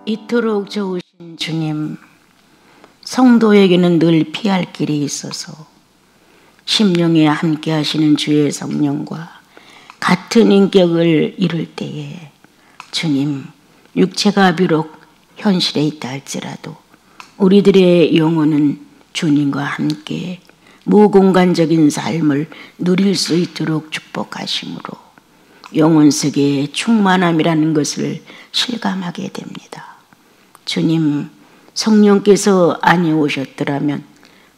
이토록 좋으신 주님, 성도에게는 늘 피할 길이 있어서 심령에 함께 하시는 주의 성령과 같은 인격을 이룰 때에 주님, 육체가 비록 현실에 있다 할지라도 우리들의 영혼은 주님과 함께 무공간적인 삶을 누릴 수 있도록 축복하심으로 영혼 속에 충만함이라는 것을 실감하게 됩니다. 주님, 성령께서 아니 오셨더라면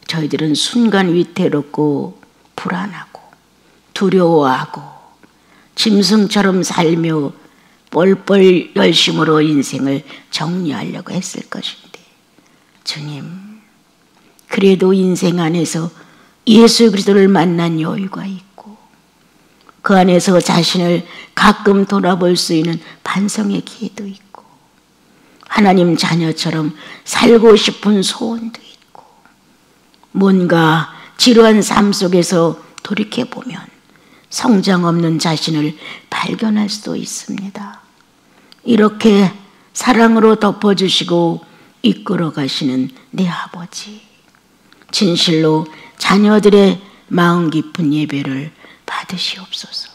저희들은 순간 위태롭고 불안하고 두려워하고 짐승처럼 살며 뻘뻘 열심으로 인생을 정리하려고 했을 것인데, 주님, 그래도 인생 안에서 예수 그리스도를 만난 여유가 있고 그 안에서 자신을 가끔 돌아볼 수 있는 반성의 기회도 있고 하나님 자녀처럼 살고 싶은 소원도 있고 뭔가 지루한 삶 속에서 돌이켜보면 성장 없는 자신을 발견할 수도 있습니다. 이렇게 사랑으로 덮어주시고 이끌어 가시는 내 아버지, 진실로 자녀들의 마음 깊은 예배를 받으시옵소서.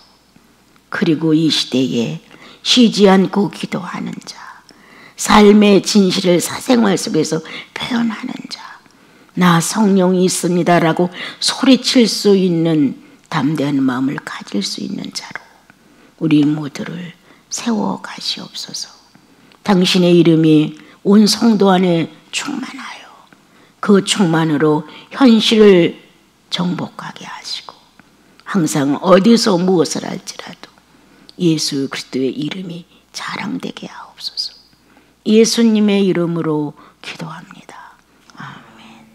그리고 이 시대에 쉬지 않고 기도하는 자, 삶의 진실을 사생활 속에서 표현하는 자, 나 성령이 있습니다라고 소리칠 수 있는 담대한 마음을 가질 수 있는 자로 우리 모두를 세워 가시옵소서. 당신의 이름이 온 성도 안에 충만하여 그 충만으로 현실을 정복하게 하시고 항상 어디서 무엇을 할지라도 예수 그리스도의 이름이 자랑되게 하옵소서. 예수님의 이름으로 기도합니다. 아멘.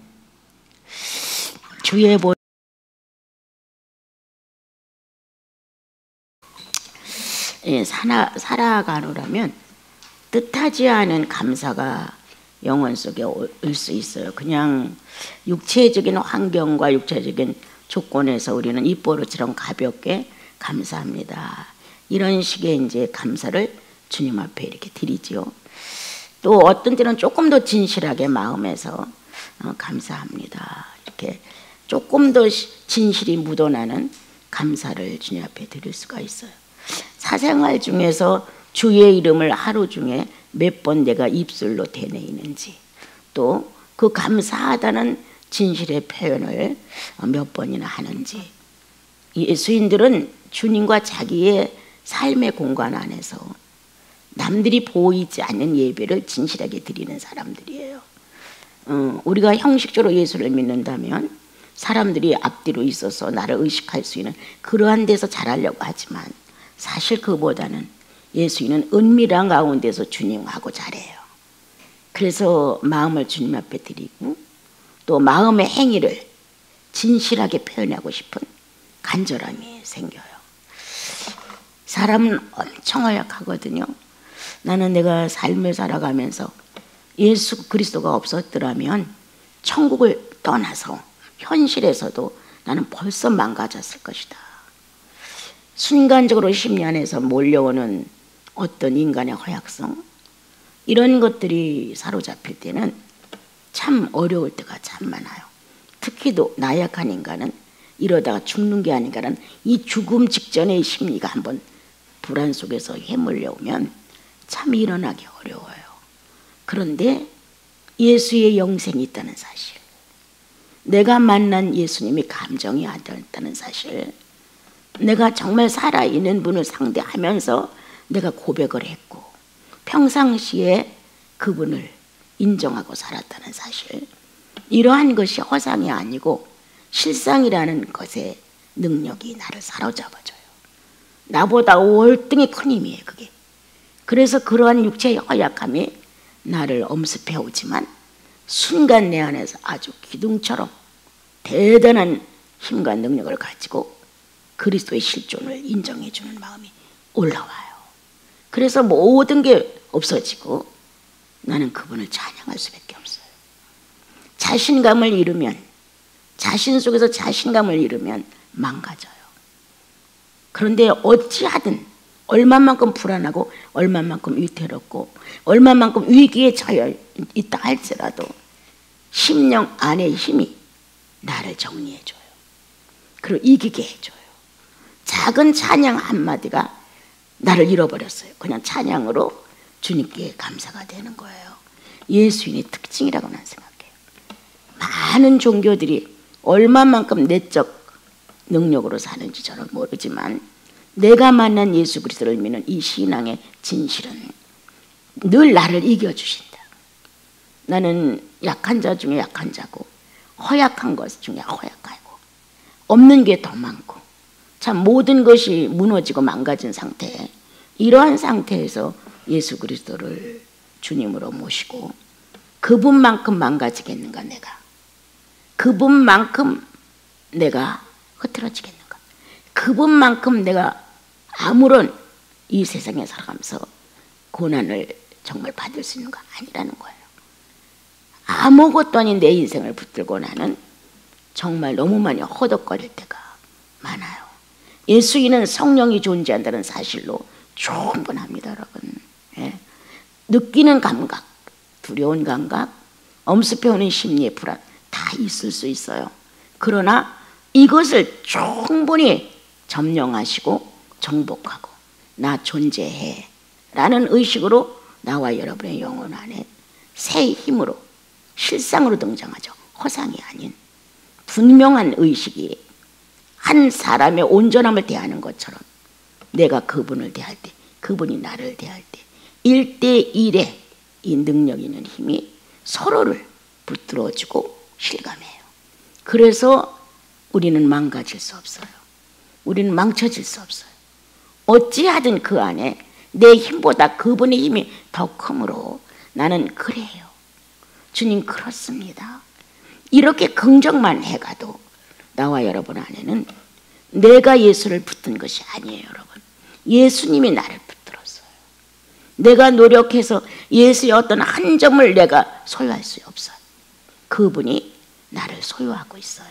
주의 보 살아가노라면 뜻하지 않은 감사가 영혼 속에 올 수 있어요. 그냥 육체적인 환경과 육체적인 조건에서 우리는 입버릇처럼 가볍게 감사합니다. 이런 식의 이제 감사를 주님 앞에 이렇게 드리지요. 또 어떤 때는 조금 더 진실하게 마음에서 감사합니다. 이렇게 조금 더 진실이 묻어나는 감사를 주님 앞에 드릴 수가 있어요. 사생활 중에서 주의 이름을 하루 중에 몇 번 내가 입술로 되뇌이는지, 또 그 감사하다는 진실의 표현을 몇 번이나 하는지. 예수인들은 주님과 자기의 삶의 공간 안에서 남들이 보이지 않는 예배를 진실하게 드리는 사람들이에요. 우리가 형식적으로 예수를 믿는다면 사람들이 앞뒤로 있어서 나를 의식할 수 있는 그러한 데서 잘하려고 하지만 사실 그보다는 예수인은 은밀한 가운데서 주님하고 잘해요. 그래서 마음을 주님 앞에 드리고 또 마음의 행위를 진실하게 표현하고 싶은 간절함이 생겨요. 사람은 엄청 허약하거든요. 나는 내가 삶을 살아가면서 예수 그리스도가 없었더라면 천국을 떠나서 현실에서도 나는 벌써 망가졌을 것이다. 순간적으로 심리 안에서 몰려오는 어떤 인간의 허약성, 이런 것들이 사로잡힐 때는 참 어려울 때가 참 많아요. 특히 또 나약한 인간은 이러다가 죽는 게 아닌가라는 이 죽음 직전의 심리가 한번 불안 속에서 해물려오면 참 일어나기 어려워요. 그런데 예수의 영생이 있다는 사실, 내가 만난 예수님이 감정이 안 됐다는 사실, 내가 정말 살아있는 분을 상대하면서 내가 고백을 했고 평상시에 그분을 인정하고 살았다는 사실, 이러한 것이 허상이 아니고 실상이라는 것의 능력이 나를 사로잡아줘요. 나보다 월등히 큰 힘이에요, 그게. 그래서 그러한 육체의 허약함이 나를 엄습해 오지만 순간 내 안에서 아주 기둥처럼 대단한 힘과 능력을 가지고 그리스도의 실존을 인정해 주는 마음이 올라와요. 그래서 모든 게 없어지고 나는 그분을 찬양할 수밖에 없어요. 자신감을 잃으면, 자신 속에서 자신감을 잃으면 망가져요. 그런데 어찌하든 얼마만큼 불안하고 얼마만큼 위태롭고 얼마만큼 위기에 처해 있다 할지라도 심령 안의 힘이 나를 정리해줘요. 그리고 이기게 해줘요. 작은 찬양 한마디가 나를 잃어버렸어요. 그냥 찬양으로 주님께 감사가 되는 거예요. 예수인의 특징이라고 난 생각해요. 많은 종교들이 얼마만큼 내적 능력으로 사는지 저는 모르지만 내가 만난 예수 그리스도를 믿는 이 신앙의 진실은 늘 나를 이겨주신다. 나는 약한 자 중에 약한 자고 허약한 것 중에 허약하고 없는 게 더 많고 참 모든 것이 무너지고 망가진 상태에 이러한 상태에서 예수 그리스도를 주님으로 모시고 그분만큼 망가지겠는가 내가 그분만큼 내가 흐트러지겠는가 그분만큼 내가 아무런 이 세상에 살아가면서 고난을 정말 받을 수 있는가 아니라는 거예요. 아무것도 아닌 내 인생을 붙들고 나는 정말 너무 많이 허덕거릴 때가 많아요. 예수인은 성령이 존재한다는 사실로 충분합니다, 여러분. 예. 느끼는 감각, 두려운 감각, 엄습해오는 심리의 불안 다 있을 수 있어요. 그러나 이것을 충분히 점령하시고 정복하고 나 존재해 라는 의식으로 나와 여러분의 영혼 안에 새 힘으로 실상으로 등장하죠. 허상이 아닌 분명한 의식이 한 사람의 온전함을 대하는 것처럼 내가 그분을 대할 때 그분이 나를 대할 때 1대1의 이 능력 있는 힘이 서로를 붙들어주고 실감해요. 그래서 우리는 망가질 수 없어요. 우리는 망쳐질 수 없어요. 어찌하든 그 안에 내 힘보다 그분의 힘이 더 크므로 나는 그래요. 주님 그렇습니다. 이렇게 긍정만 해가도 나와 여러분 안에는 내가 예수를 붙든 것이 아니에요, 여러분. 예수님이 나를 붙들었어요. 내가 노력해서 예수의 어떤 한 점을 내가 소유할 수 없어요. 그분이 나를 소유하고 있어요.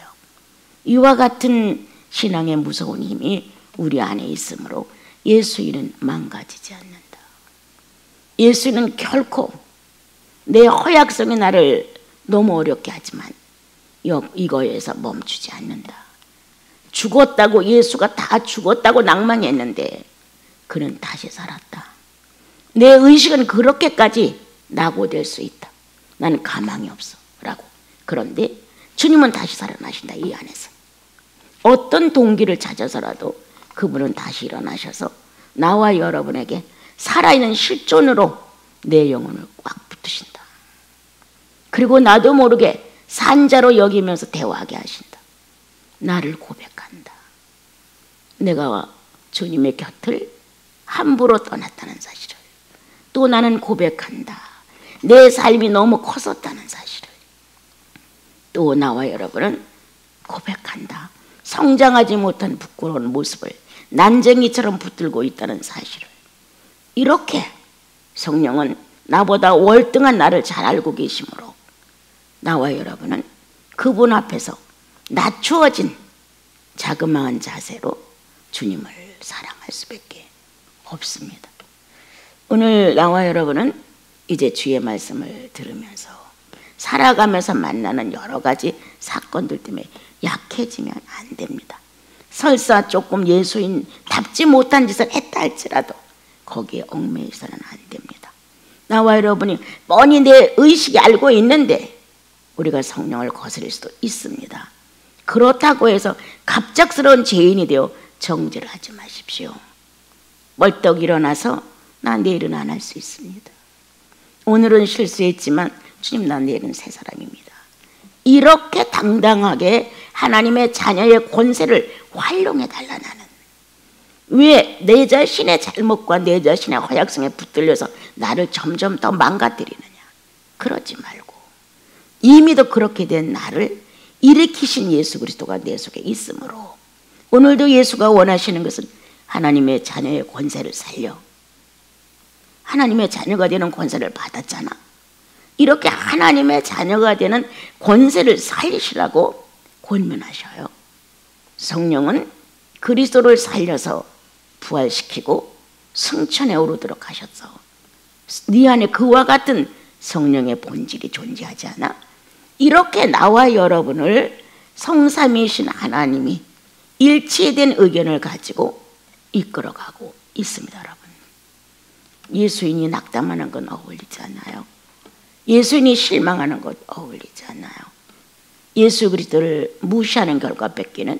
이와 같은 신앙의 무서운 힘이 우리 안에 있으므로 예수인은 망가지지 않는다. 예수는 결코 내 허약성이 나를 너무 어렵게 하지만 이거에서 멈추지 않는다. 죽었다고 예수가 다 죽었다고 낭망했는데 그는 다시 살았다. 내 의식은 그렇게까지 낙오될 수 있다. 나는 가망이 없어 라고. 그런데 주님은 다시 살아나신다. 이 안에서 어떤 동기를 찾아서라도 그분은 다시 일어나셔서 나와 여러분에게 살아있는 실존으로 내 영혼을 꽉 붙으신다. 그리고 나도 모르게 산자로 여기면서 대화하게 하신다. 나를 고백한다. 내가 주님의 곁을 함부로 떠났다는 사실을. 또 나는 고백한다. 내 삶이 너무 컸었다는 사실을. 또 나와 여러분은 고백한다. 성장하지 못한 부끄러운 모습을 난쟁이처럼 붙들고 있다는 사실을. 이렇게 성령은 나보다 월등한 나를 잘 알고 계시므로 나와 여러분은 그분 앞에서 낮추어진 자그마한 자세로 주님을 사랑할 수밖에 없습니다. 오늘 나와 여러분은 이제 주의 말씀을 들으면서 살아가면서 만나는 여러 가지 사건들 때문에 약해지면 안 됩니다. 설사 조금 예수인답지 못한 짓을 했다 할지라도 거기에 얽매이서는 안 됩니다. 나와 여러분이 뻔히 내 의식이 알고 있는데 우리가 성령을 거스릴 수도 있습니다. 그렇다고 해서 갑작스러운 죄인이 되어 정죄를 하지 마십시오. 벌떡 일어나서 나 내일은 안 할 수 있습니다. 오늘은 실수했지만 주님 나 내일은 새 사람입니다. 이렇게 당당하게 하나님의 자녀의 권세를 활용해 달라. 나는 왜 내 자신의 잘못과 내 자신의 허약성에 붙들려서 나를 점점 더 망가뜨리느냐. 그러지 말고 이미도 그렇게 된 나를 일으키신 예수 그리스도가 내 속에 있으므로 오늘도 예수가 원하시는 것은 하나님의 자녀의 권세를 살려. 하나님의 자녀가 되는 권세를 받았잖아. 이렇게 하나님의 자녀가 되는 권세를 살리시라고 권면하셔요. 성령은 그리스도를 살려서 부활시키고 승천에 오르도록 하셨어. 네 안에 그와 같은 성령의 본질이 존재하지 않아? 이렇게 나와 여러분을 성삼위이신 하나님이 일치된 의견을 가지고 이끌어가고 있습니다. 여러분, 예수인이 낙담하는 건 어울리지 않아요. 예수인이 실망하는 것 어울리지 않아요. 예수 그리스도를 무시하는 결과 뺏기는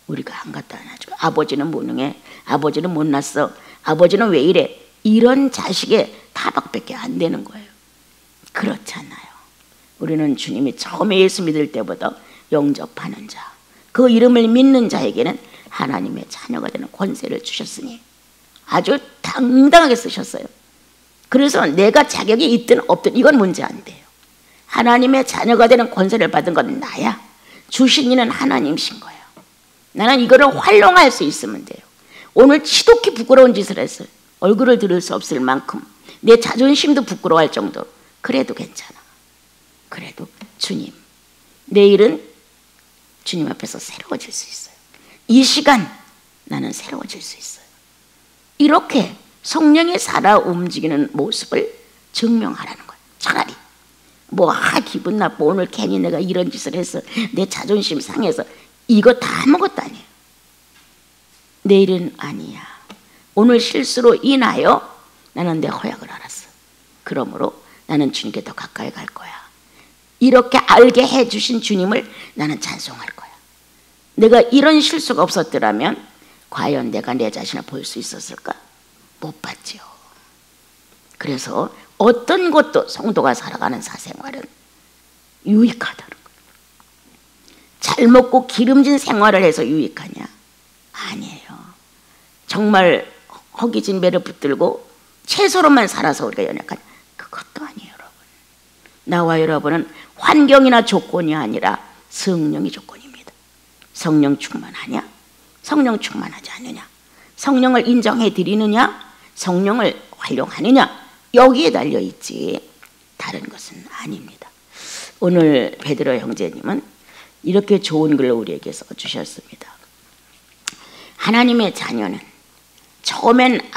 우리가 한 갖도 안 하죠. 아버지는 무능해, 아버지는 못났어, 아버지는 왜 이래, 이런 자식의 타박밖에 안 되는 거예요. 그렇잖아요. 우리는 주님이 처음에 예수 믿을 때보다 영접하는 자, 그 이름을 믿는 자에게는 하나님의 자녀가 되는 권세를 주셨으니 아주 당당하게 쓰셨어요. 그래서 내가 자격이 있든 없든 이건 문제 안 돼요. 하나님의 자녀가 되는 권세를 받은 건 나야. 주신 이는 하나님이신 거예요. 나는 이거를 활용할 수 있으면 돼요. 오늘 지독히 부끄러운 짓을 했어요. 얼굴을 들을 수 없을 만큼 내 자존심도 부끄러워할 정도로. 그래도 괜찮아. 그래도 주님, 내일은 주님 앞에서 새로워질 수 있어요. 이 시간 나는 새로워질 수 있어요. 이렇게 성령이 살아 움직이는 모습을 증명하라는 거예요. 차라리 기분 나빠, 오늘 괜히 내가 이런 짓을 해서 내 자존심 상해서, 이거 다 아무것도 아니에요. 내일은 아니야. 오늘 실수로 인하여 나는 내 허약을 알았어. 그러므로 나는 주님께 더 가까이 갈 거야. 이렇게 알게 해주신 주님을 나는 찬송할 거야. 내가 이런 실수가 없었더라면 과연 내가 내 자신을 볼 수 있었을까? 못 봤죠. 그래서 어떤 것도 성도가 살아가는 사생활은 유익하다는 거예요. 잘 먹고 기름진 생활을 해서 유익하냐? 아니에요. 정말 허기진 배를 붙들고 채소로만 살아서 우리가 연약하냐? 그것도 아니에요. 여러분, 나와 여러분은 환경이나 조건이 아니라 성령이 조건입니다. 성령 충만하냐? 성령 충만하지 않느냐? 성령을 인정해 드리느냐? 성령을 활용하느냐? 여기에 달려있지 다른 것은 아닙니다. 오늘 베드로 형제님은 이렇게 좋은 글을 우리에게 써주셨습니다. 하나님의 자녀는 처음엔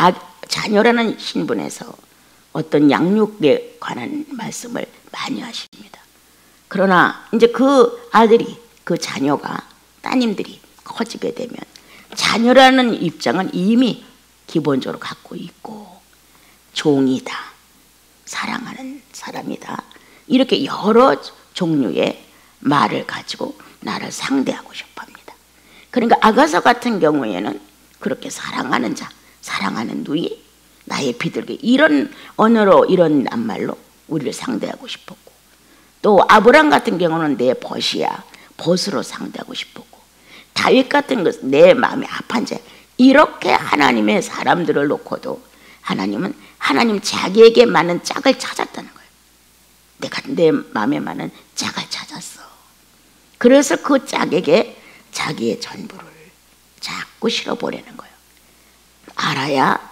자녀라는 신분에서 어떤 양육에 관한 말씀을 많이 하십니다. 그러나 이제 그 아들이, 그 자녀가, 따님들이 커지게 되면 자녀라는 입장은 이미 기본적으로 갖고 있고, 종이다, 사랑하는 사람이다, 이렇게 여러 종류의 말을 가지고 나를 상대하고 싶어 합니다. 그러니까 아가서 같은 경우에는 그렇게 사랑하는 자, 사랑하는 누이, 나의 비둘기, 이런 언어로, 이런 낱말로 우리를 상대하고 싶었고, 또 아브람 같은 경우는 내 벗이야, 벗으로 상대하고 싶었고, 다윗 같은 것은 내 마음이 아픈 자, 이렇게 하나님의 사람들을 놓고도 하나님은 하나님 자기에게 맞는 짝을 찾았다는 거예요. 내가 내 마음에 맞는 짝을 찾았어. 그래서 그 짝에게 자기의 전부를 자꾸 실어보내는 거예요. 알아야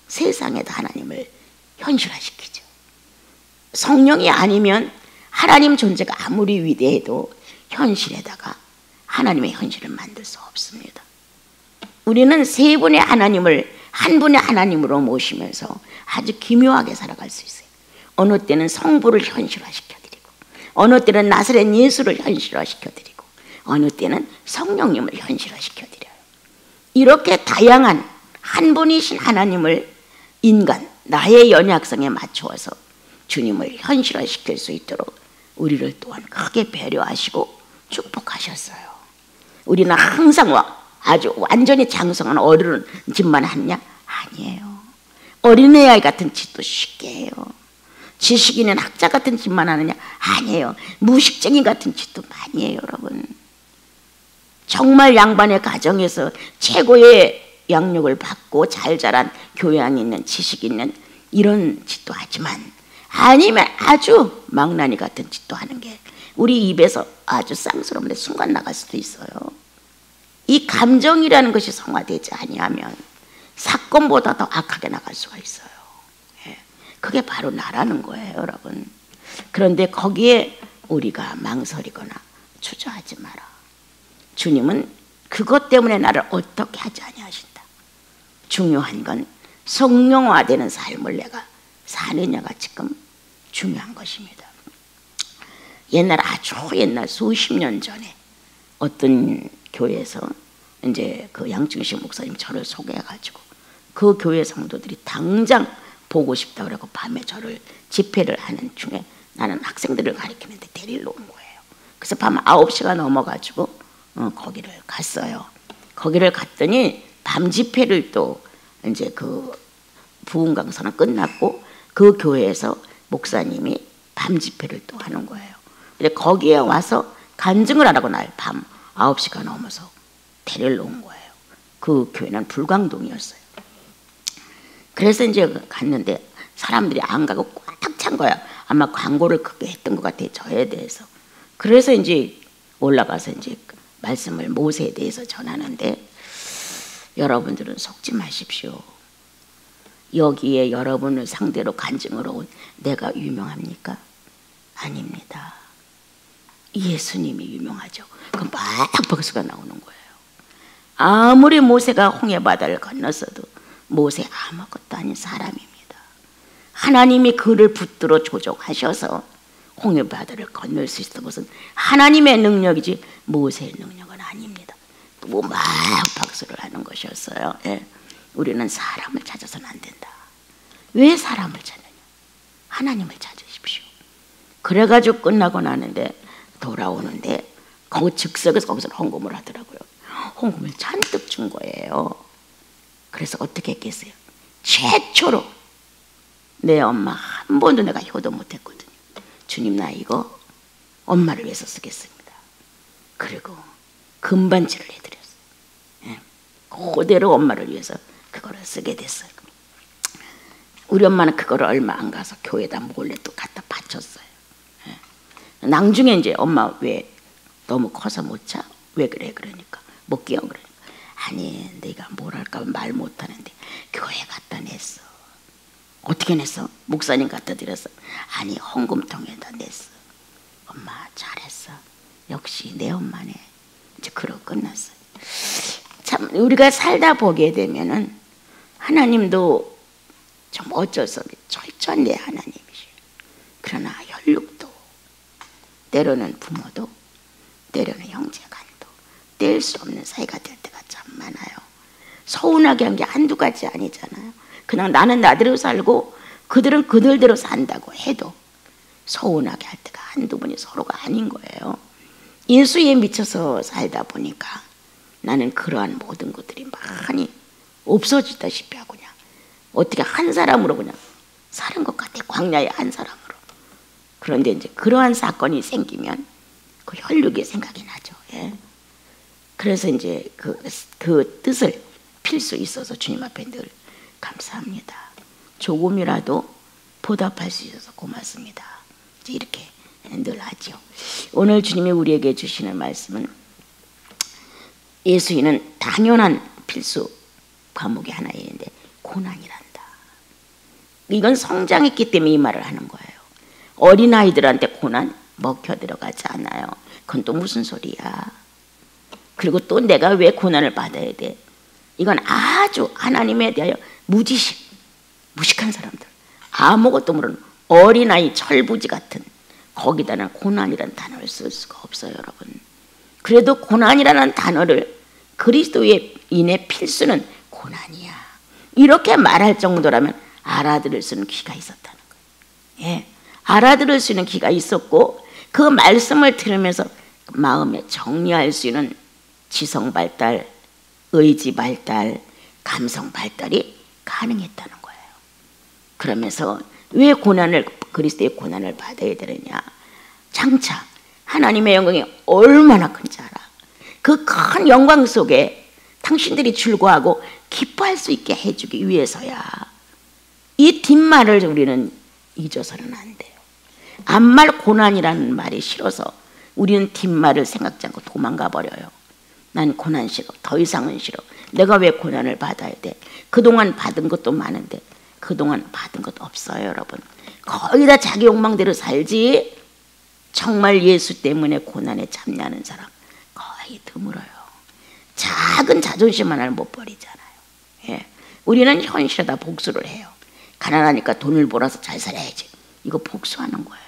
세상에도 하나님을 현실화시키죠. 성령이 아니면 하나님 존재가 아무리 위대해도 현실에다가 하나님의 현실을 만들 수 없습니다. 우리는 세 분의 하나님을 한 분의 하나님으로 모시면서 아주 기묘하게 살아갈 수 있어요. 어느 때는 성부를 현실화시켜드리고, 어느 때는 나사렛 예수를 현실화시켜드리고, 어느 때는 성령님을 현실화시켜드려요. 이렇게 다양한 한 분이신 하나님을 인간, 나의 연약성에 맞추어서 주님을 현실화시킬 수 있도록 우리를 또한 크게 배려하시고 축복하셨어요. 우리는 항상 아주 완전히 장성한 어른 짓만 하느냐? 아니에요. 어린애 같은 짓도 쉽게 해요. 지식 있는 학자 같은 짓만 하느냐? 아니에요. 무식쟁이 같은 짓도 많이 해요. 여러분, 정말 양반의 가정에서 최고의 양육을 받고 잘 자란 교양 있는, 지식 있는 이런 짓도 하지만, 아니면 아주 망나니 같은 짓도 하는 게 우리 입에서 아주 쌍스러운데 순간 나갈 수도 있어요. 이 감정이라는 것이 성화되지 아니하면 사건보다 더 악하게 나갈 수가 있어요. 그게 바로 나라는 거예요, 여러분. 그런데 거기에 우리가 망설이거나 주저하지 마라. 주님은 그것 때문에 나를 어떻게 하지 아니하신다. 중요한 건 성령화되는 삶을 내가 사느냐가 지금 중요한 것입니다. 옛날, 아주 옛날 수십 년 전에 어떤 교회에서 이제 그 양충식 목사님 저를 소개해가지고 그 교회 성도들이 당장 보고 싶다 그러고 밤에 저를 집회를 하는 중에 나는 학생들을 가르치는데 데리러 온 거예요. 그래서 밤 9시가 넘어가지고 거기를 갔어요. 거기를 갔더니 밤 집회를 또 이제 그 부흥 강사는 끝났고 그 교회에서 목사님이 밤 집회를 또 하는 거예요. 근데 거기에 와서 간증을 하라고 날 밤 9시가 넘어서 데리러 온 거예요. 그 교회는 불광동이었어요. 그래서 이제 갔는데 사람들이 안 가고 꽉 찬 거야. 아마 광고를 크게 했던 것 같아요, 저에 대해서. 그래서 이제 올라가서 이제 말씀을 모세에 대해서 전하는데, 여러분들은 속지 마십시오. 여기에 여러분을 상대로 간증으로 온 내가 유명합니까? 아닙니다. 예수님이 유명하죠. 그럼 막 박수가 나오는 거예요. 아무리 모세가 홍해 바다를 건넜어도 모세 아무것도 아닌 사람입니다. 하나님이 그를 붙들어 조종하셔서 홍해 바다를 건널 수 있었던 것은 하나님의 능력이지 모세의 능력은 아닙니다. 또 막 박수를 하는 것이었어요. 예. 우리는 사람을 찾아서는 안 된다. 왜 사람을 찾느냐? 하나님을 찾으십시오. 그래가지고 끝나고 나는데 돌아오는데 거기 즉석에서 거기서 헌금을 하더라고요. 헌금을 잔뜩 준 거예요. 그래서 어떻게 했겠어요? 최초로 내 엄마 한 번도 내가 효도 못했거든요. 주님, 나 이거 엄마를 위해서 쓰겠습니다. 그리고 금반지를 해드렸어요. 예. 그대로 엄마를 위해서 그거를 쓰게 됐어요. 우리 엄마는 그거를 얼마 안 가서 교회에다 몰래 또 갖다 바쳤어요. 예. 나중에 이제 엄마 왜 너무 커서 못 차? 왜 그래? 그러니까 못 끼어. 그러니까 아니, 내가 뭘 할까 말 못하는데 교회 갖다 냈어. 어떻게 냈어? 목사님 갖다 드렸어. 아니, 헌금통에다 냈어. 엄마 잘했어. 역시 내 엄마네. 이제 그러고 끝났어요. 참 우리가 살다 보게 되면은 하나님도 좀 어쩔 수 없이 철저한 내 하나님이시오. 그러나 혈육도, 때로는 부모도, 때로는 형제간도 뗄 수 없는 사이가 될 때가 참 많아요. 서운하게 한 게 한두 가지 아니잖아요. 그냥 나는 나대로 살고 그들은 그들대로 산다고 해도 서운하게 할 때가 한두 번이 서로가 아닌 거예요. 예수에 미쳐서 살다 보니까 나는 그러한 모든 것들이 많이 없어지다시피 하고 그냥 어떻게 한 사람으로 그냥 사는 것 같아. 광야의 한 사람으로. 그런데 이제 그러한 사건이 생기면 그 혈육이 생각이 나죠. 예. 그래서 이제 그 뜻을 필 수 있어서 주님 앞에 늘 감사합니다. 조금이라도 보답할 수 있어서 고맙습니다. 이렇게 늘 하죠. 오늘 주님이 우리에게 주시는 말씀은 예수인은 당연한 필수 과목이 하나 있는데 고난이란다. 이건 성장했기 때문에 이 말을 하는 거예요. 어린아이들한테 고난 먹혀 들어가지 않아요. 그건 또 무슨 소리야. 그리고 또 내가 왜 고난을 받아야 돼? 이건 아주 하나님에 대하여 무식한 사람들, 아무것도 모르는 어린아이 철부지 같은 거기다는 고난이라는 단어를 쓸 수가 없어요, 여러분. 그래도 고난이라는 단어를 그리스도의 인의 필수는 고난이야, 이렇게 말할 정도라면 알아들을 수 있는 귀가 있었다는 거예요. 예, 알아들을 수 있는 귀가 있었고 그 말씀을 들으면서 마음에 정리할 수 있는 지성 발달, 의지 발달, 감성 발달이 가능했다는 거예요. 그러면서 왜 그리스도의 고난을 받아야 되느냐? 장차 하나님의 영광이 얼마나 큰지 알아. 그 큰 영광 속에 당신들이 즐거워하고 기뻐할 수 있게 해주기 위해서야. 이 뒷말을 우리는 잊어서는 안 돼요. 앞말 고난이라는 말이 싫어서 우리는 뒷말을 생각지 않고 도망가 버려요. 난 고난 싫어. 더 이상은 싫어. 내가 왜 고난을 받아야 돼? 그동안 받은 것도 많은데 그동안 받은 것도 없어요, 여러분. 거의 다 자기 욕망대로 살지 정말 예수 때문에 고난에 참여하는 사람 거의 드물어요. 작은 자존심 하나를 못 버리잖아요. 예. 우리는 현실에다 복수를 해요. 가난하니까 돈을 벌어서 잘 살아야지. 이거 복수하는 거예요.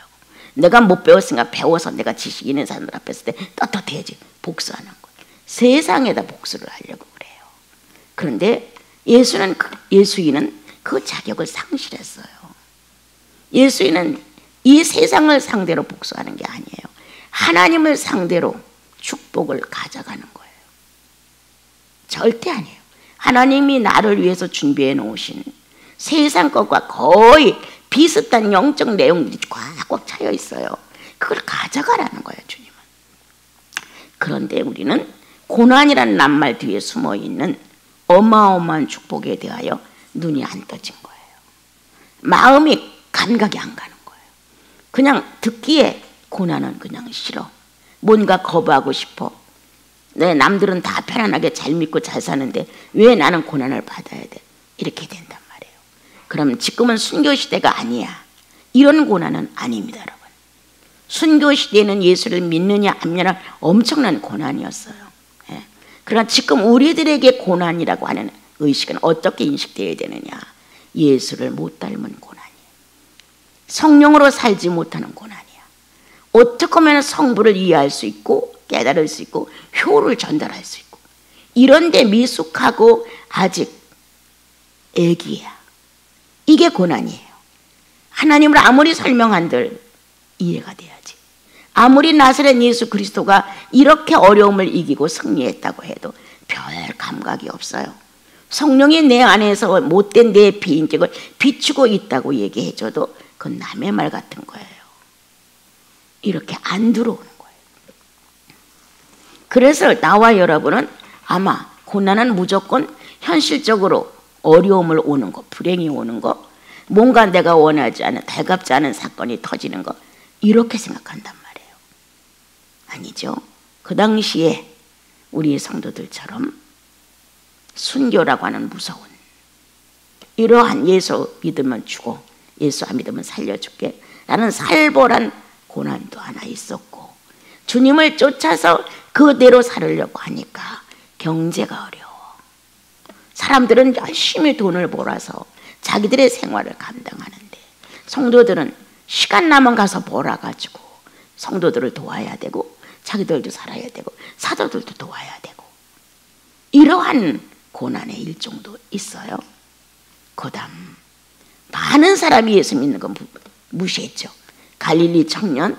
내가 못 배웠으니까 배워서 내가 지식 있는 사람들 앞에 있을 때 떳떳해야지. 복수하는 거예요. 세상에다 복수를 하려고 그래요. 그런데 예수인은 그 자격을 상실했어요. 예수인은 이 세상을 상대로 복수하는 게 아니에요. 하나님을 상대로 축복을 가져가는 거예요. 절대 아니에요. 하나님이 나를 위해서 준비해 놓으신 세상 것과 거의 비슷한 영적 내용들이 꽉꽉 차여 있어요. 그걸 가져가라는 거예요, 주님은. 그런데 우리는 고난이라는 낱말 뒤에 숨어 있는 어마어마한 축복에 대하여 눈이 안 떠진 거예요. 마음이 감각이 안 가는 거예요. 그냥 듣기에 고난은 그냥 싫어. 뭔가 거부하고 싶어. 네, 남들은 다 편안하게 잘 믿고 잘 사는데 왜 나는 고난을 받아야 돼? 이렇게 된단 말이에요. 그럼 지금은 순교시대가 아니야. 이런 고난은 아닙니다, 여러분. 순교시대에는 예수를 믿느냐 안 믿느냐 엄청난 고난이었어요. 예. 그러나 지금 우리들에게 고난이라고 하는 의식은 어떻게 인식되어야 되느냐? 예수를 못 닮은 고난이에요. 성령으로 살지 못하는 고난이야. 어떻게 하면 성부를 이해할 수 있고 깨달을 수 있고 효를 전달할 수 있고, 이런데 미숙하고 아직 애기야. 이게 고난이에요. 하나님을 아무리 설명한들 이해가 돼야지. 아무리 나사렛 예수 그리스도가 이렇게 어려움을 이기고 승리했다고 해도 별 감각이 없어요. 성령이 내 안에서 못된 내 비인격을 비추고 있다고 얘기해줘도 그건 남의 말 같은 거예요. 이렇게 안 들어오는 거예요. 그래서 나와 여러분은 아마 고난은 무조건 현실적으로 어려움을 오는 거, 불행이 오는 거, 뭔가 내가 원하지 않은 달갑지 않은 사건이 터지는 거, 이렇게 생각한단 말이에요. 아니죠. 그 당시에 우리 성도들처럼 순교라고 하는 무서운 이러한 예수 믿으면 죽어, 예수 안 믿으면 살려줄게 라는 살벌한 고난도 하나 있었고, 주님을 쫓아서 그대로 살으려고 하니까 경제가 어려워. 사람들은 열심히 돈을 벌어서 자기들의 생활을 감당하는데 성도들은 시간 나면 가서 벌어가지고 성도들을 도와야 되고 자기들도 살아야 되고 사도들도 도와야 되고, 이러한 고난의 일종도 있어요. 그 다음 많은 사람이 예수 믿는 건 무시했죠. 갈릴리 청년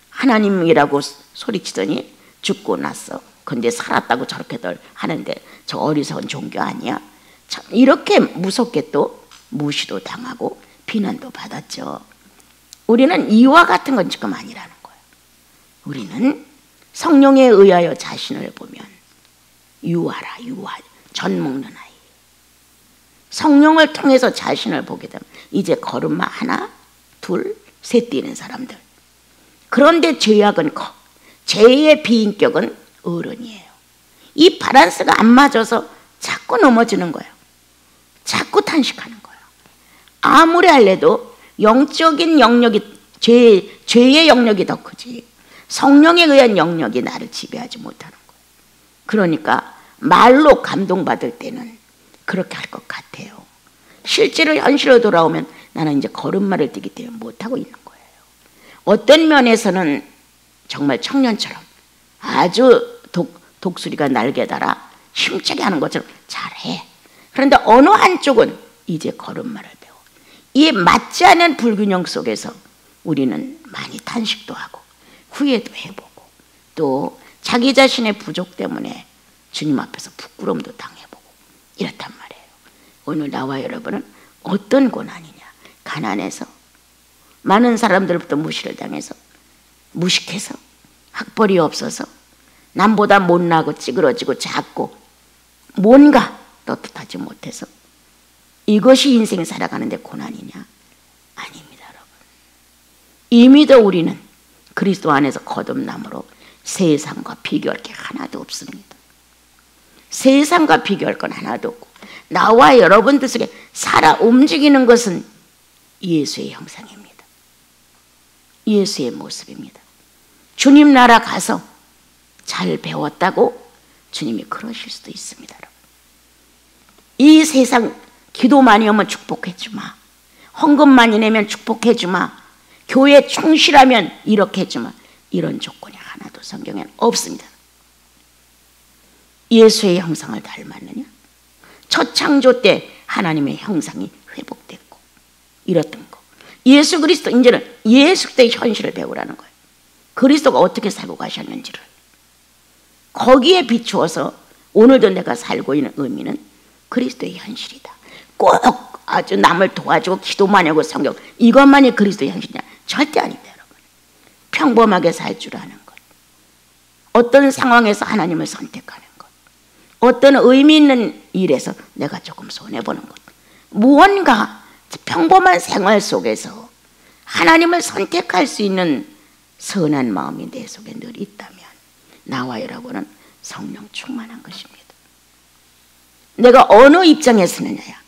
하나님이라고 소리치더니 죽고 났어. 근데 살았다고 저렇게들 하는데 저 어리석은 종교 아니야? 참 이렇게 무섭게 또 무시도 당하고 비난도 받았죠. 우리는 이와 같은 건 지금 아니라는 거예요. 우리는 성령에 의하여 자신을 보면 유하라, 유하, 젖 먹는 아이. 성령을 통해서 자신을 보게 되면 이제 걸음마 하나, 둘, 셋 뛰는 사람들. 그런데 죄악은 커. 죄의 비인격은 어른이에요. 이 밸런스가 안 맞아서 자꾸 넘어지는 거예요. 자꾸 탄식하는 거예요. 아무리 할래도 영적인 영역이 죄의 영역이 더 크지 성령에 의한 영역이 나를 지배하지 못하는 거예요. 그러니까 말로 감동받을 때는 그렇게 할 것 같아요. 실제로 현실로 돌아오면 나는 이제 걸음마를 뛰기 때문에 못하고 있는 거예요. 어떤 면에서는 정말 청년처럼 아주 독수리가 날개 달아 힘차게 하는 것처럼 잘해. 그런데 어느 한쪽은 이제 걸음마를 배워. 이 맞지 않은 불균형 속에서 우리는 많이 탄식도 하고 후회도 해보고 또 자기 자신의 부족 때문에 주님 앞에서 부끄러움도 당해보고 이렇단 말이에요. 오늘 나와 여러분은 어떤 고난이냐? 가난해서 많은 사람들부터 무시를 당해서 무식해서 학벌이 없어서 남보다 못나고 찌그러지고 작고 뭔가 떳떳하지 못해서 이것이 인생 살아가는데 고난이냐? 아닙니다, 여러분. 이미도 우리는 그리스도 안에서 거듭남으로 세상과 비교할 게 하나도 없습니다. 세상과 비교할 건 하나도 없고 나와 여러분들 속에 살아 움직이는 것은 예수의 형상입니다. 예수의 모습입니다. 주님 나라 가서 잘 배웠다고 주님이 그러실 수도 있습니다. 여러분. 이 세상 기도 많이 하면 축복해 주마. 헌금 많이 내면 축복해 주마. 교회 충실하면 이렇게 해 주마. 이런 조건이 하나도 성경에는 없습니다. 예수의 형상을 닮았느냐? 첫 창조 때 하나님의 형상이 회복됐고 이랬던 거. 예수 그리스도, 이제는 예수 그리스도의 현실을 배우라는 거예요. 그리스도가 어떻게 살고 가셨는지를. 거기에 비추어서 오늘도 내가 살고 있는 의미는 그리스도의 현실이다. 꼭 아주 남을 도와주고 기도만 하고 성경, 이것만이 그리스도의 현실이냐? 절대 아니다, 여러분. 평범하게 살 줄 아는 것, 어떤 상황에서 하나님을 선택하는 것, 어떤 의미 있는 일에서 내가 조금 손해보는 것, 무언가 평범한 생활 속에서 하나님을 선택할 수 있는 선한 마음이 내 속에 늘 있다면 나와 여러분은 성령 충만한 것입니다. 내가 어느 입장에 서느냐야.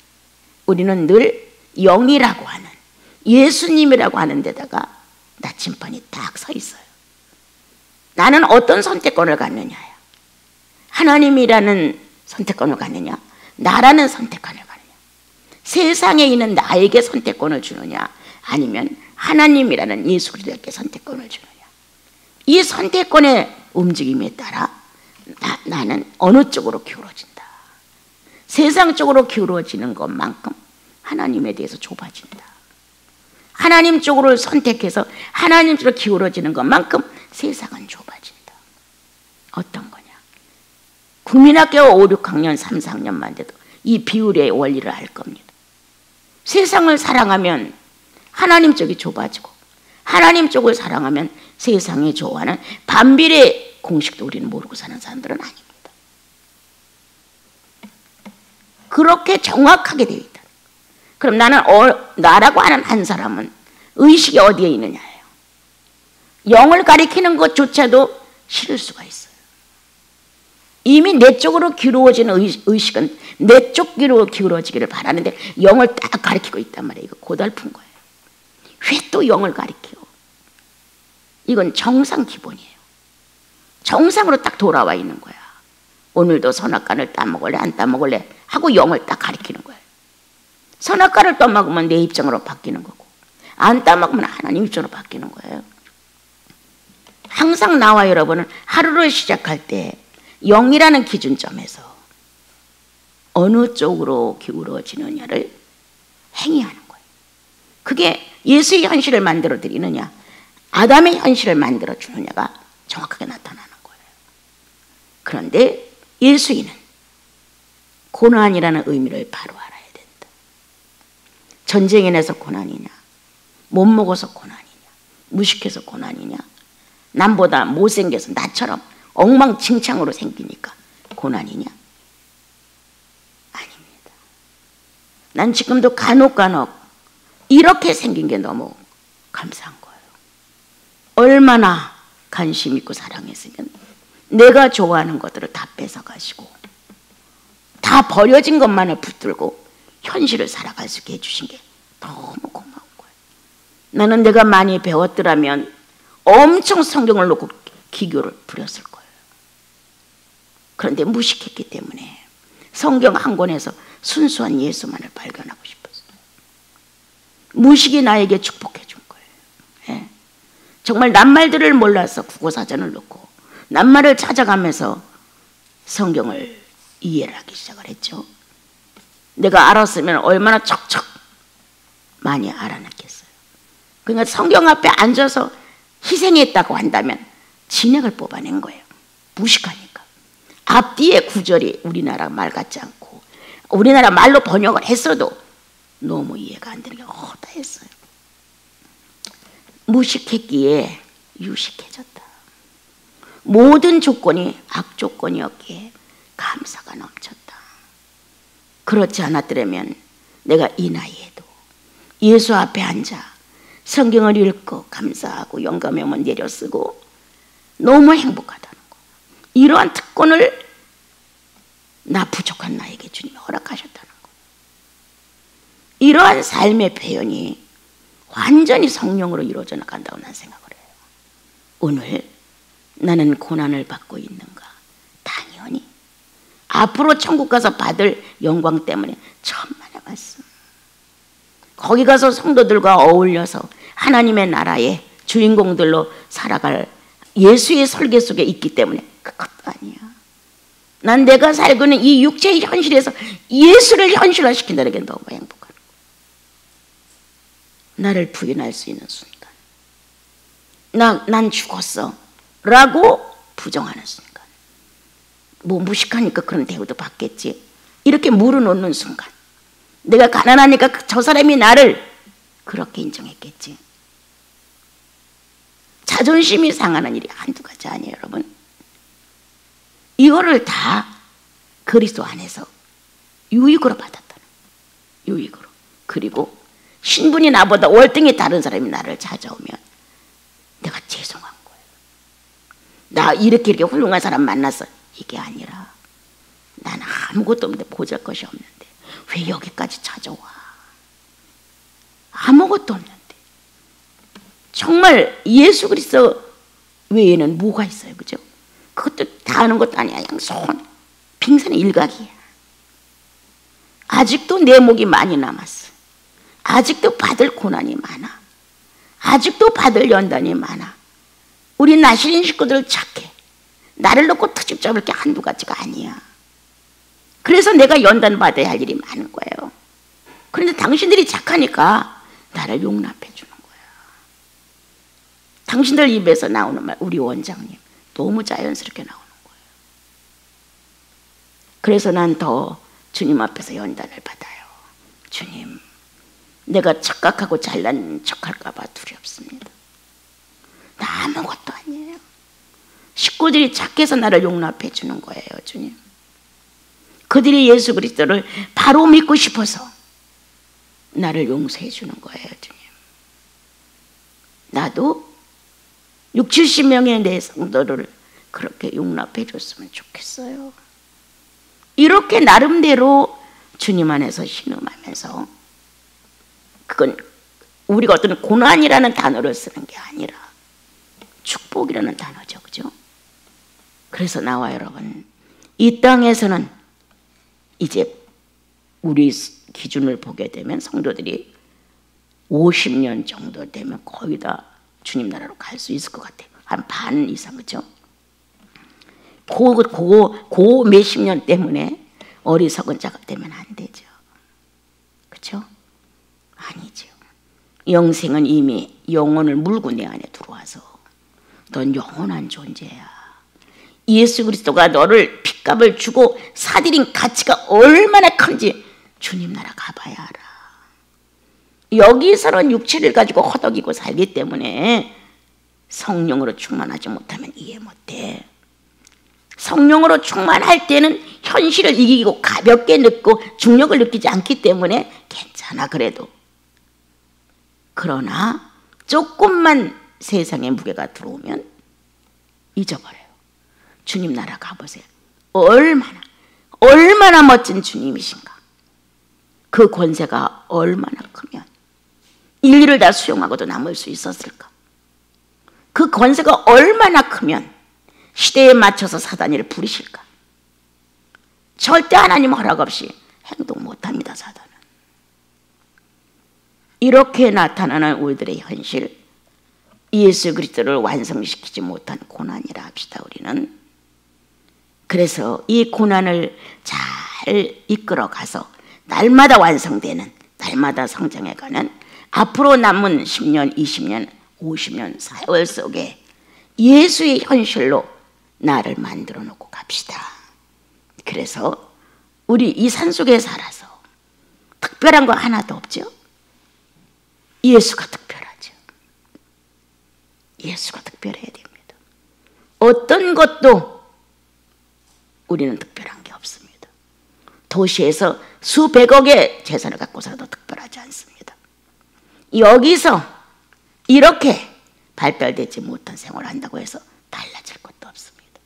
우리는 늘 영이라고 하는, 예수님이라고 하는 데다가 나침반이 딱 서 있어요. 나는 어떤 선택권을 갖느냐야. 하나님이라는 선택권을 갖느냐, 나라는 선택권을 갖느냐, 세상에 있는 나에게 선택권을 주느냐, 아니면 하나님이라는 예수 그리스도께 선택권을 주느냐. 이 선택권의 움직임에 따라 나는 어느 쪽으로 기울어진다. 세상 쪽으로 기울어지는 것만큼 하나님에 대해서 좁아진다. 하나님 쪽으로 선택해서 하나님 쪽으로 기울어지는 것만큼 세상은 좁아진다. 어떤 거냐? 국민학교 5, 6학년, 3, 4학년만 돼도 이 비율의 원리를 알 겁니다. 세상을 사랑하면 하나님 쪽이 좁아지고, 하나님 쪽을 사랑하면 세상이 좋아하는 반비례 공식도 우리는 모르고 사는 사람들은 아닙니다. 그렇게 정확하게 되어 있다. 그럼 나는 나라고 하는 한 사람은 의식이 어디에 있느냐예요. 영을 가리키는 것조차도 싫을 수가 있어요. 이미 내 쪽으로 기울어지는 의식은 내 쪽으로 기울어지기를 바라는데 영을 딱 가리키고 있단 말이에요. 이거 고달픈 거예요. 왜 또 영을 가리켜? 이건 정상 기본이에요. 정상으로 딱 돌아와 있는 거야. 오늘도 선악과를 따먹을래 안 따먹을래 하고 영을 딱 가리키는 거예요. 선악과를 따먹으면 내 입장으로 바뀌는 거고, 안 따먹으면 하나님 입장으로 바뀌는 거예요. 항상 나와 여러분은 하루를 시작할 때 영이라는 기준점에서 어느 쪽으로 기울어지느냐를 행위하는 거예요. 그게 예수의 현실을 만들어 드리느냐, 아담의 현실을 만들어 주느냐가 정확하게 나타나는 거예요. 그런데 예수인은 고난이라는 의미를 바로 알아야 된다. 전쟁에 내서 고난이냐, 못 먹어서 고난이냐, 무식해서 고난이냐, 남보다 못생겨서 나처럼 엉망진창으로 생기니까 고난이냐? 아닙니다. 난 지금도 간혹 이렇게 생긴 게 너무 감사한 거예요. 얼마나 관심 있고 사랑했으면 내가 좋아하는 것들을 다 뺏어가시고 다 버려진 것만을 붙들고 현실을 살아갈 수 있게 해주신 게 너무 고마운 거예요. 나는 내가 많이 배웠더라면 엄청 성경을 놓고 기교를 부렸을 거예요. 그런데 무식했기 때문에 성경 한 권에서 순수한 예수만을 발견하고 싶었어요. 무식이 나에게 축복해 준 거예요. 예. 정말 낱말들을 몰라서 국어사전을 놓고 낱말을 찾아가면서 성경을 이해를 하기 시작을 했죠. 내가 알았으면 얼마나 척척 많이 알아냈겠어요. 그러니까 성경 앞에 앉아서 희생했다고 한다면 진액을 뽑아낸 거예요. 무식하니까. 앞뒤의 구절이 우리나라 말 같지 않고 우리나라 말로 번역을 했어도 너무 이해가 안 되는 게 허다했어요. 무식했기에 유식해졌다. 모든 조건이 악조건이었기에 감사가 넘쳤다. 그렇지 않았더라면 내가 이 나이에도 예수 앞에 앉아 성경을 읽고 감사하고 영감형을 내려쓰고 너무 행복하다는 거. 이러한 특권을 나 부족한 나에게 주님이 허락하셨다는 거. 이러한 삶의 표현이 완전히 성령으로 이루어져 나간다고 난 생각을 해요. 오늘 나는 고난을 받고 있는가? 당연히 앞으로 천국 가서 받을 영광 때문에 천만에 나갔어. 거기 가서 성도들과 어울려서 하나님의 나라의 주인공들로 살아갈 예수의 설계 속에 있기 때문에 그것도 아니야. 난 내가 살고 있는 이 육체의 현실에서 예수를 현실화시킨다는 게 너무 행복한 거야. 나를 부인할 수 있는 순간, 난 죽었어 라고 부정하는 순간, 뭐 무식하니까 그런 대우도 받겠지 이렇게 물어놓는 순간, 내가 가난하니까 저 사람이 나를 그렇게 인정했겠지. 자존심이 상하는 일이 한두 가지 아니에요, 여러분. 이거를 다 그리스도 안에서 유익으로 받았다는, 유익으로. 그리고 신분이 나보다 월등히 다른 사람이 나를 찾아오면 내가 죄송한 거예요. 나 이렇게 훌륭한 사람 만났어. 이게 아니라 나는 아무것도 없는데, 보잘것이 없는데 왜 여기까지 찾아와? 아무것도 없는데. 정말 예수 그리스도 외에는 뭐가 있어요, 그죠? 그것도 다 아는 것도 아니야. 양손 빙산의 일각이야. 아직도 내 목이 많이 남았어. 아직도 받을 고난이 많아. 아직도 받을 연단이 많아. 우리 나시린 식구들 착해. 나를 놓고 트집 잡을 게 한두 가지가 아니야. 그래서 내가 연단 받아야 할 일이 많은 거예요. 그런데 당신들이 착하니까 나를 용납해 주는 거야. 당신들 입에서 나오는 말, 우리 원장님 너무 자연스럽게 나오는 거예요. 그래서 난 더 주님 앞에서 연단을 받아요. 주님, 내가 착각하고 잘난 척할까 봐 두렵습니다. 나 아무것도 아니에요. 식구들이 착해서 나를 용납해 주는 거예요, 주님. 그들이 예수 그리스도를 바로 믿고 싶어서 나를 용서해 주는 거예요, 주님. 나도 60, 70명의 내 성도를 그렇게 용납해 줬으면 좋겠어요. 이렇게 나름대로 주님 안에서 신음하면서, 그건 우리가 어떤 고난이라는 단어를 쓰는 게 아니라 축복이라는 단어죠, 그죠? 그래서 나와 여러분, 이 땅에서는 이제 우리 기준을 보게 되면 성도들이 50년 정도 되면 거의 다 주님 나라로 갈 수 있을 것 같아요. 한 반 이상, 그죠? 그 몇십 년 때문에 어리석은 자가 되면 안 되죠. 그죠? 아니죠. 영생은 이미 영혼을 물고 내 안에 들어와서 넌 영원한 존재야. 예수 그리스도가 너를 핏값을 주고 사들인 가치가 얼마나 큰지 주님 나라 가봐야 알아. 여기서는 육체를 가지고 허덕이고 살기 때문에 성령으로 충만하지 못하면 이해 못해. 성령으로 충만할 때는 현실을 이기고 가볍게 느끼고 중력을 느끼지 않기 때문에 괜찮아, 그래도. 그러나 조금만 세상의 무게가 들어오면 잊어버려요. 주님 나라 가보세요. 얼마나 멋진 주님이신가. 그 권세가 얼마나 크면 인류를 다 수용하고도 남을 수 있었을까. 그 권세가 얼마나 크면 시대에 맞춰서 사단이를 부리실까. 절대 하나님 허락 없이 행동 못합니다, 사단은. 이렇게 나타나는 우리들의 현실, 예수 그리스도를 완성시키지 못한 고난이라 합시다, 우리는. 그래서 이 고난을 잘 이끌어가서 날마다 완성되는, 날마다 성장해가는 앞으로 남은 10년, 20년, 50년 세월 속에 예수의 현실로 나를 만들어 놓고 갑시다. 그래서 우리 이 산속에 살아서 특별한 거 하나도 없죠? 예수가 특별하죠. 예수가 특별해야 됩니다. 어떤 것도 우리는 특별한 게 없습니다. 도시에서 수백억의 재산을 갖고 살아도 특별하지 않습니다. 여기서 이렇게 발달되지 못한 생활을 한다고 해서 달라질 것도 없습니다.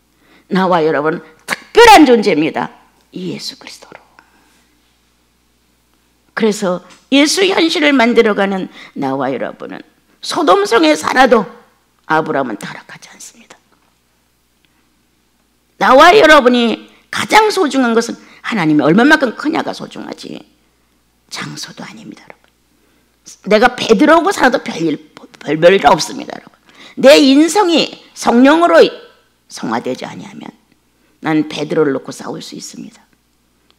나와 여러분 특별한 존재입니다. 예수 그리스도로. 그래서 예수 현실을 만들어가는 나와 여러분은 소돔성에 살아도 아브라함은 타락하지 않습니다. 나와 여러분이 가장 소중한 것은 하나님이 얼마만큼 크냐가 소중하지, 장소도 아닙니다, 여러분. 내가 베드로고 살아도 별일 없습니다, 여러분. 내 인성이 성령으로 성화되지 아니하면 난 베드로를 놓고 싸울 수 있습니다.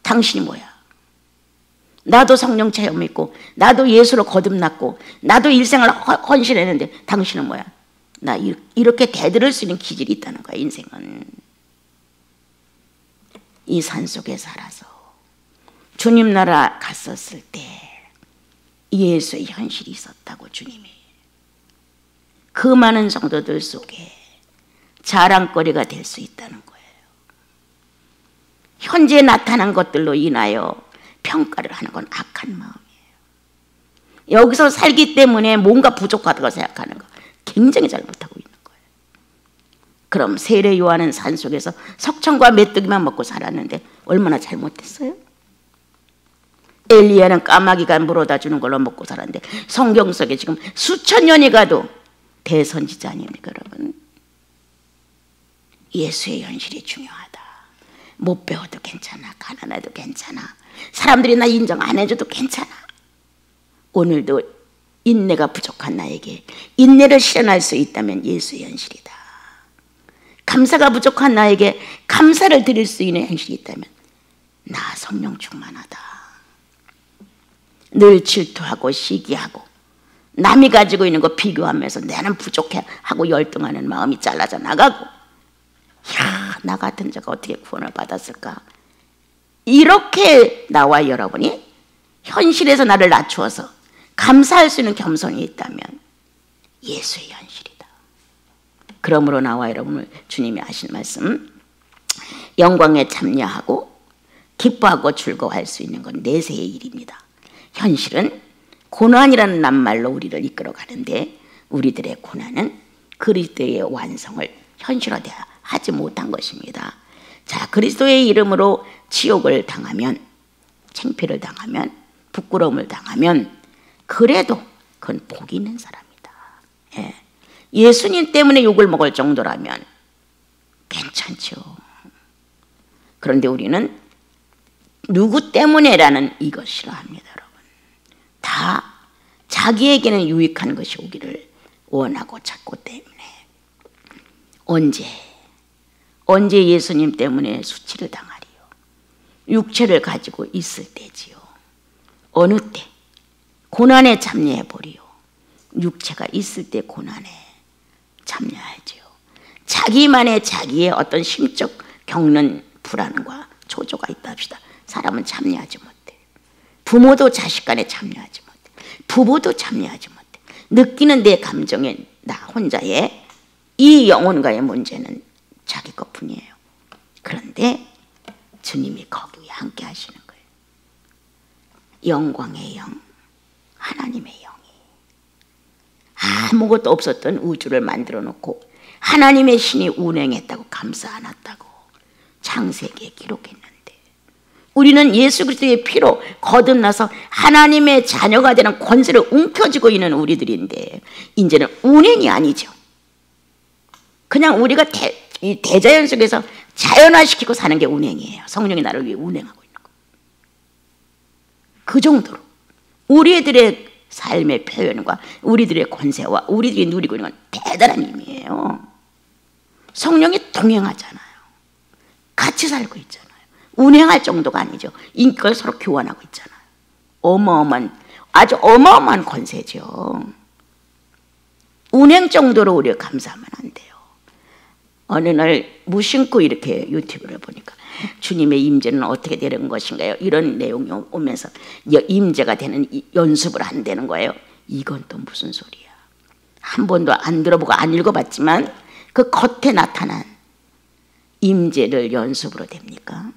당신이 뭐야? 나도 성령 체험했고, 나도 예수로 거듭났고, 나도 일생을 헌신했는데 당신은 뭐야? 나 이렇게 대들을 수 있는 기질이 있다는 거야, 인생은. 이 산속에 살아서 주님 나라 갔었을 때 예수의 현실이 있었다고, 주님이. 그 많은 성도들 속에 자랑거리가 될 수 있다는 거예요. 현재 나타난 것들로 인하여 평가를 하는 건 악한 마음이에요. 여기서 살기 때문에 뭔가 부족하다고 생각하는 거 굉장히 잘못하고 있는 거예요. 그럼 세례 요한은 산속에서 석청과 메뚜기만 먹고 살았는데 얼마나 잘못했어요? 엘리야는 까마귀가 물어다 주는 걸로 먹고 살았는데 성경 속에 지금 수천 년이 가도 대선지자 아닙니까, 여러분? 예수의 현실이 중요하다. 못 배워도 괜찮아, 가난해도 괜찮아, 사람들이 나 인정 안 해줘도 괜찮아. 오늘도 인내가 부족한 나에게 인내를 실현할 수 있다면 예수의 현실이다. 감사가 부족한 나에게 감사를 드릴 수 있는 현실이 있다면 나 성령 충만하다. 늘 질투하고 시기하고 남이 가지고 있는 거 비교하면서 나는 부족해 하고 열등하는 마음이 잘라져 나가고, 야, 나 같은 자가 어떻게 구원을 받았을까? 이렇게 나와 여러분이 현실에서 나를 낮추어서 감사할 수 있는 겸손이 있다면 예수의 현실이다. 그러므로 나와 여러분을 주님이 하신 말씀, 영광에 참여하고 기뻐하고 즐거워할 수 있는 건 내세의 일입니다. 현실은 고난이라는 낱말로 우리를 이끌어 가는데 우리들의 고난은 그리스도의 완성을 현실화하지 못한 것입니다. 자, 그리스도의 이름으로 치욕을 당하면, 창피를 당하면, 부끄러움을 당하면 그래도 그건 복이 있는 사람이다. 예. 예수님 때문에 욕을 먹을 정도라면 괜찮죠. 그런데 우리는 누구 때문에라는 이것 싫어합니다, 여러분. 다 자기에게는 유익한 것이 오기를 원하고 찾고 때문에. 언제 예수님 때문에 수치를 당하리요? 육체를 가지고 있을 때지요. 어느 때 고난에 참여해 보리요. 육체가 있을 때 고난에 참여하지요. 자기의 어떤 심적 겪는 불안과 초조가 있다 합시다. 사람은 참여하지 못해. 부모도 자식 간에 참여하지 못해. 부부도 참여하지 못해. 느끼는 내 감정에 나 혼자의 이 영혼과의 문제는 자기 것뿐이에요. 그런데 주님이 거기에 함께 하시는 거예요. 영광의 영, 하나님의 영이 아무것도 없었던 우주를 만들어 놓고 하나님의 신이 운행했다고 감사 안 했다고 창세기에 기록했는데, 우리는 예수 그리스도의 피로 거듭나서 하나님의 자녀가 되는 권세를 움켜쥐고 있는 우리들인데 이제는 운행이 아니죠. 그냥 우리가 이 대자연 속에서 자연화시키고 사는 게 운행이에요. 성령이 나를 위해 운행하고 있는 거. 그 정도로 우리들의 삶의 표현과 우리들의 권세와 우리들이 누리고 있는 건 대단한 의미예요. 성령이 동행하잖아요. 같이 살고 있잖아요. 운행할 정도가 아니죠. 인격을 서로 교환하고 있잖아요. 아주 어마어마한 권세죠. 운행 정도로 우리가 감사하면 안 돼요. 어느 날 무심코 이렇게 유튜브를 보니까 주님의 임재는 어떻게 되는 것인가요? 이런 내용이 오면서 임재가 되는 연습을 한다는 거예요. 이건 또 무슨 소리야. 한 번도 안 들어보고 안 읽어봤지만 그 겉에 나타난 임재를 연습으로 됩니까?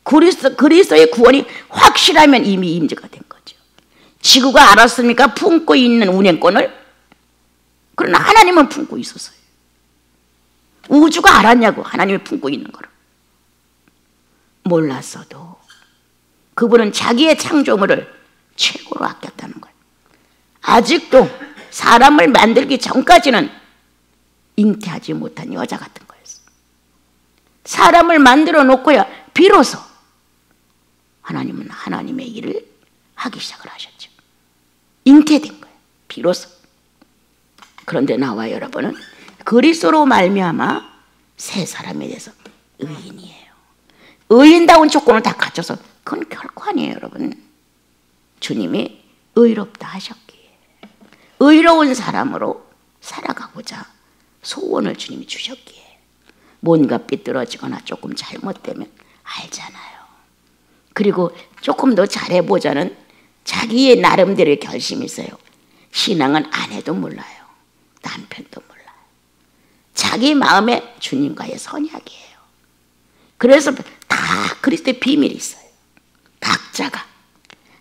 그리스도의 구원이 확실하면 이미 임재가 된 거죠. 지구가 알았습니까? 품고 있는 운행권을? 그러나 하나님은 품고 있었어요. 우주가 알았냐고, 하나님이 품고 있는 거를. 몰랐어도 그분은 자기의 창조물을 최고로 아꼈다는 거예요. 아직도 사람을 만들기 전까지는 잉태하지 못한 여자 같은 거였어요. 사람을 만들어 놓고야 비로소 하나님은 하나님의 일을 하기 시작을 하셨죠. 잉태된 거예요. 비로소. 그런데 나와 여러분은 그리스도로 말미암아 새 사람에 대해서 의인이에요. 의인다운 조건을 다 갖춰서 그건 결코 아니에요, 여러분. 주님이 의롭다 하셨기에 의로운 사람으로 살아가고자 소원을 주님이 주셨기에 뭔가 삐뚤어지거나 조금 잘못되면 알잖아요. 그리고 조금 더 잘해보자는 자기의 나름대로의 결심이 있어요. 신앙은 아내도 몰라요. 남편도 몰라요. 자기 마음에 주님과의 선약이에요. 그래서 다 그리스도의 비밀이 있어요. 각자가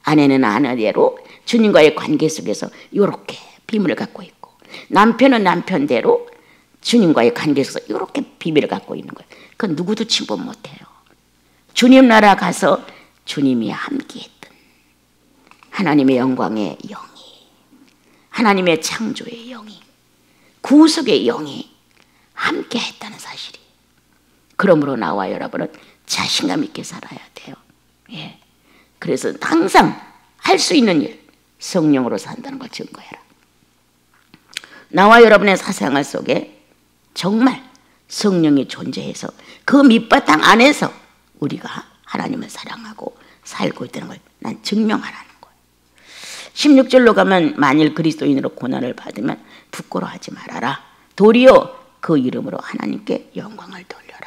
아내는 아내대로 주님과의 관계 속에서 이렇게 비밀을 갖고 있고, 남편은 남편대로 주님과의 관계 속에서 이렇게 비밀을 갖고 있는 거예요. 그건 누구도 침범 못해요. 주님 나라 가서 주님이 함께했던 하나님의 영광의 영이, 하나님의 창조의 영이, 구속의 영이 함께했다는 사실이. 그러므로 나와 여러분은 자신감 있게 살아야 돼요. 예. 그래서 항상 할 수 있는 일, 성령으로 산다는 걸 증거해라. 나와 여러분의 사생활 속에 정말 성령이 존재해서 그 밑바탕 안에서 우리가 하나님을 사랑하고 살고 있다는 걸 난 증명하라는 거예요. 16절로 가면 만일 그리스도인으로 고난을 받으면 부끄러워하지 말아라. 도리어 그 이름으로 하나님께 영광을 돌려라.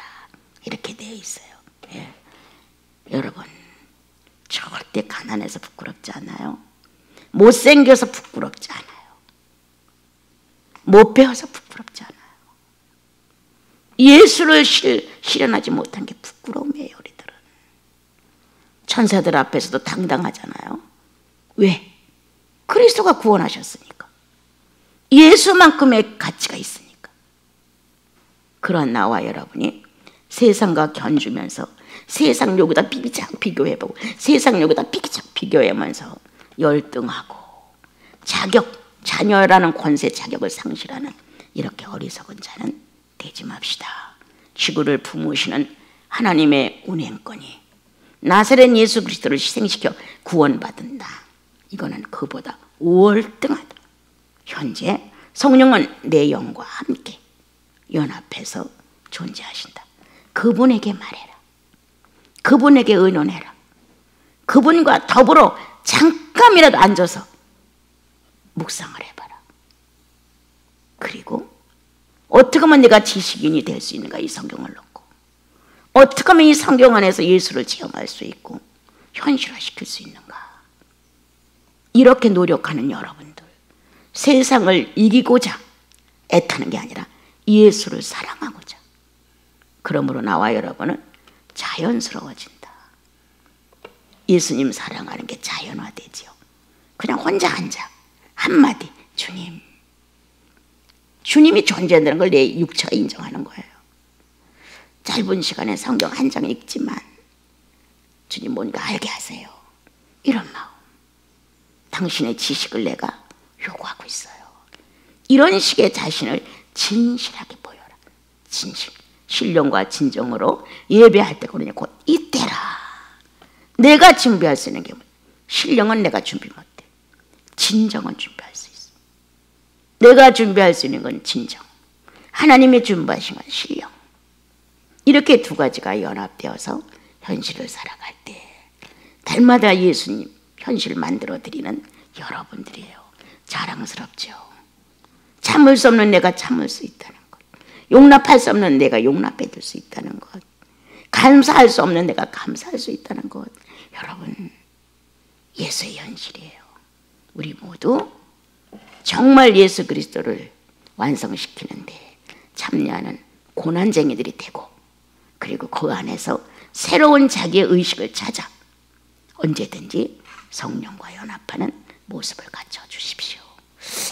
이렇게 되어 있어요. 예. 여러분 절대 가난해서 부끄럽지 않아요. 못생겨서 부끄럽지 않아요. 못 배워서 부끄럽지 않아요. 예수를 실현하지 못한 게 부끄러움이에요. 우리들은 천사들 앞에서도 당당하잖아요. 왜? 그리스도가 구원하셨으니까. 예수만큼의 가치가 있으니까. 그러한 나와 여러분이 세상과 견주면서 세상 요구다 비기작 비교해보고 세상 요구다 비기작 비교하면서 열등하고 자녀라는 권세 자격을 상실하는 이렇게 어리석은 자는 되지 맙시다. 지구를 품으시는 하나님의 운행권이 나사렛 예수 그리스도를 희생시켜 구원받은다. 이거는 그보다 월등하다. 현재 성령은 내 영과 함께 연합해서 존재하신다. 그분에게 말해라. 그분에게 의논해라. 그분과 더불어 잠깐이라도 앉아서 묵상을 해봐라. 그리고 어떻게 하면 내가 지식인이 될 수 있는가, 이 성경을 놓고. 어떻게 하면 이 성경 안에서 예수를 체험할 수 있고 현실화시킬 수 있는가. 이렇게 노력하는 여러분들, 세상을 이기고자 애타는 게 아니라 예수를 사랑하고자. 그러므로 나와 여러분은 자연스러워진다. 예수님 사랑하는 게 자연화되지요. 그냥 혼자 앉아 한마디 주님. 주님이 존재한다는 걸 내 육체가 인정하는 거예요. 짧은 시간에 성경 한 장 읽지만 주님 뭔가 알게 하세요. 이런 마음. 당신의 지식을 내가 요구하고 있어요. 이런 식의 자신을 진실하게 보여라. 진실. 신령과 진정으로 예배할 때 그러냐 곧 이때라. 내가 준비할 수 있는 게 신령은 내가 준비 못해. 진정은 준비할 수 있어. 내가 준비할 수 있는 건 진정, 하나님의 준비하신 건 신령. 이렇게 두 가지가 연합되어서 현실을 살아갈 때 달마다 예수님 현실을 만들어드리는 여러분들이에요. 자랑스럽죠. 참을 수 없는 내가 참을 수 있다는 것, 용납할 수 없는 내가 용납해 줄 수 있다는 것, 감사할 수 없는 내가 감사할 수 있다는 것. 여러분, 예수의 현실이에요. 우리 모두 정말 예수 그리스도를 완성시키는데 참여하는 고난쟁이들이 되고, 그리고 그 안에서 새로운 자기의 의식을 찾아 언제든지 성령과 연합하는 모습을 갖춰 주십시오.